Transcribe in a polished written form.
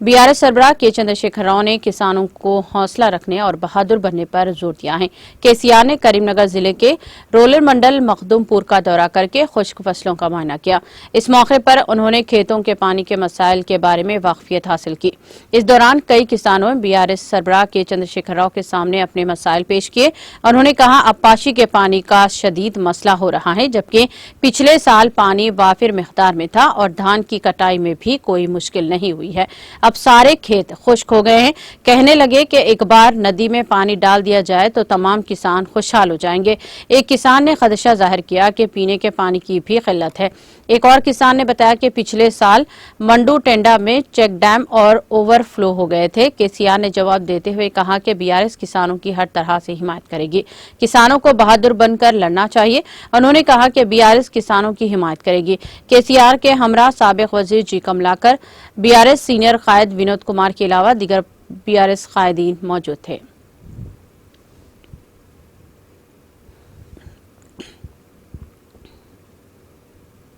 BRS सरबराह के चंद्रशेखर राव ने किसानों को हौसला रखने और बहादुर बनने पर जोर दिया है। केसीआर ने करीमनगर जिले के रोलर मंडल मखदुमपुर का दौरा करके खुश्क फसलों का मुआयना किया। इस मौके पर उन्होंने खेतों के पानी के मसाइल के बारे में वाकफियत हासिल की। इस दौरान कई किसानों ने बीआरएस सरबराह के चंद्रशेखर राव के सामने अपने मसाइल पेश किए। उन्होंने कहा, अब पाशी के पानी का शदीद मसला हो रहा है, जबकि पिछले साल पानी वाफिर मिकदार में था और धान की कटाई में भी कोई मुश्किल नहीं हुई है। अब सारे खेत खुश्क हो गए हैं। कहने लगे कि एक बार नदी में पानी डाल दिया जाए तो तमाम किसान खुशहाल हो जाएंगे। एक किसान ने खदशा जाहिर किया कि पीने के पानी की भी किल्लत है। एक और किसान ने बताया कि पिछले साल मंडू टेंडा में चेक डैम और ओवरफ्लो हो गए थे। केसीआर ने जवाब देते हुए कहा कि बीआरएस किसानों की हर तरह से हिमायत करेगी। किसानों को बहादुर बनकर लड़ना चाहिए। उन्होंने कहा कि बीआरएस किसानों की हिमायत करेगी। केसीआर के हमरा साबिक वजीर जी कमलाकर, बीआरएस सीनियर कायद विनोद कुमार के अलावा दीगर बीआरएस कायदीन मौजूद थे।